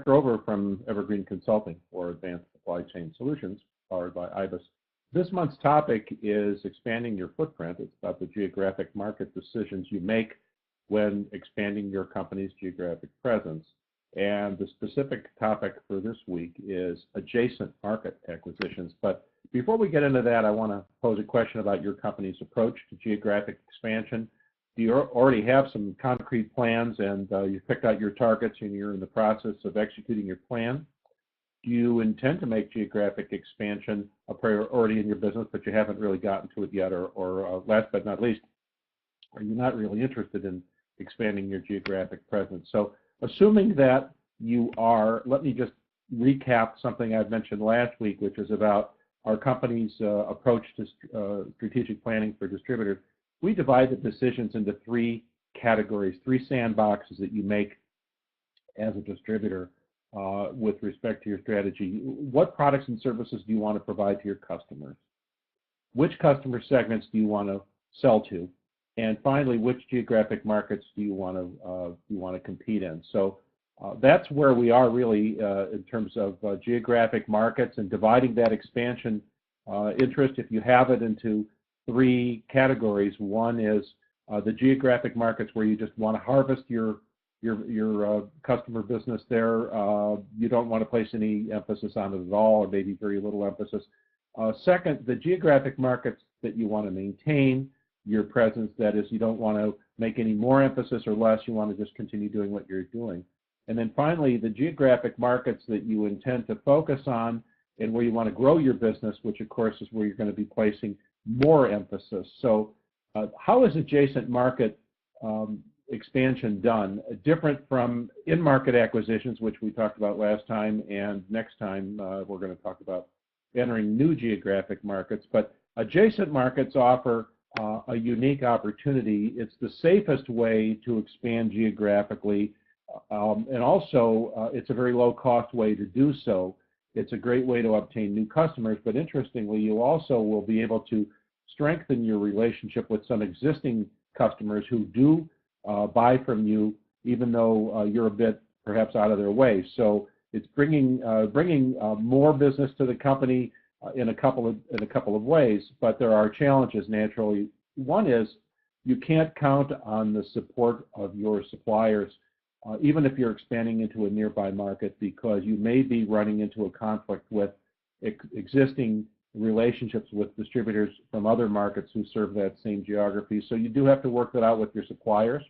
Grover from Evergreen Consulting for Advanced Supply Chain Solutions, powered by IBIS. This month's topic is expanding your footprint. It's about the geographic market decisions you make when expanding your company's geographic presence. And the specific topic for this week is adjacent market acquisitions. But before we get into that, I want to pose a question about your company's approach to geographic expansion. Do you already have some concrete plans and you've picked out your targets and you're in the process of executing your plan? Do you intend to make geographic expansion a priority in your business, but you haven't really gotten to it yet? Or last but not least, are you not really interested in expanding your geographic presence? So assuming that you are, let me just recap something I've mentioned last week, which is about our company's approach to strategic planning for distributors. We divide the decisions into three categories, three sandboxes that you make as a distributor with respect to your strategy. What products and services do you want to provide to your customers? Which customer segments do you want to sell to? And finally, which geographic markets do you want to compete in? So that's where we are really in terms of geographic markets and dividing that expansion interest, if you have it, into three categories. One is the geographic markets where you just want to harvest your customer business there. You don't want to place any emphasis on it at all, or maybe very little emphasis. Second, the geographic markets that you want to maintain your presence, that is, you don't want to make any more emphasis or less, you want to just continue doing what you're doing. And then finally, the geographic markets that you intend to focus on and where you want to grow your business, which of course is where you're going to be placing more emphasis. So how is adjacent market expansion done? Different from in-market acquisitions, which we talked about last time, and next time we're going to talk about entering new geographic markets. But adjacent markets offer a unique opportunity. It's the safest way to expand geographically, and also it's a very low-cost way to do so. It's a great way to obtain new customers, but interestingly, you also will be able to strengthen your relationship with some existing customers who do buy from you, even though you're a bit perhaps out of their way. So it's bringing more business to the company in a couple of ways, but there are challenges naturally. One is you can't count on the support of your suppliers, even if you're expanding into a nearby market, because you may be running into a conflict with existing relationships with distributors from other markets who serve that same geography. So you do have to work that out with your suppliers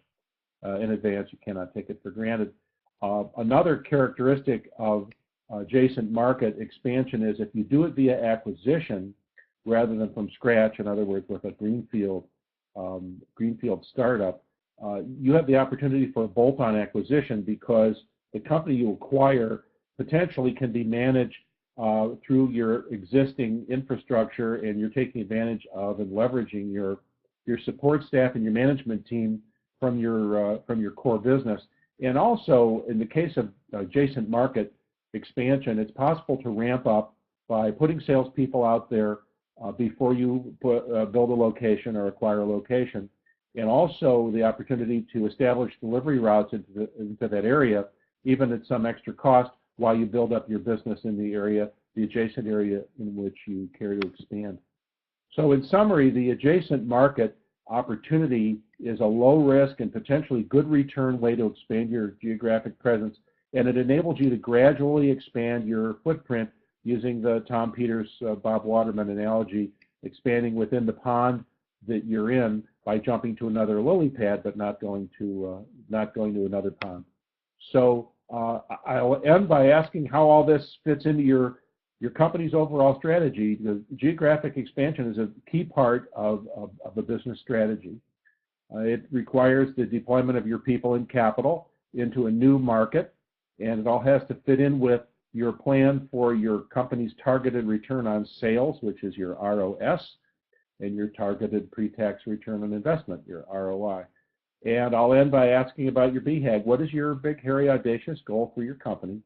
in advance. You cannot take it for granted. Another characteristic of adjacent market expansion is if you do it via acquisition rather than from scratch, in other words, with a greenfield startup, you have the opportunity for a bolt-on acquisition, because the company you acquire potentially can be managed through your existing infrastructure, and you're taking advantage of and leveraging your support staff and your management team from your core business. And also, in the case of adjacent market expansion, it's possible to ramp up by putting salespeople out there before you build a location or acquire a location, and also the opportunity to establish delivery routes into that area, even at some extra cost, while you build up your business in the area, the adjacent area in which you care to expand. So in summary, the adjacent market opportunity is a low risk and potentially good return way to expand your geographic presence, and it enables you to gradually expand your footprint using the Tom Peters, Bob Waterman analogy, expanding within the pond that you're in by jumping to another lily pad, but not going to another pond. So I'll end by asking how all this fits into your company's overall strategy. The geographic expansion is a key part of a business strategy. It requires the deployment of your people and capital into a new market, and it all has to fit in with your plan for your company's targeted return on sales, which is your ROS, and your targeted pre-tax return on investment, your ROI. And I'll end by asking about your BHAG. What is your big, hairy, audacious goal for your company,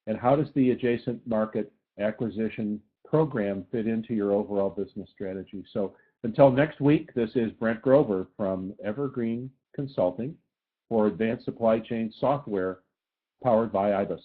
and how does the adjacent market acquisition program fit into your overall business strategy? So until next week, this is Brent Grover from Evergreen Consulting for Advanced Supply Chain Software, powered by IBIS.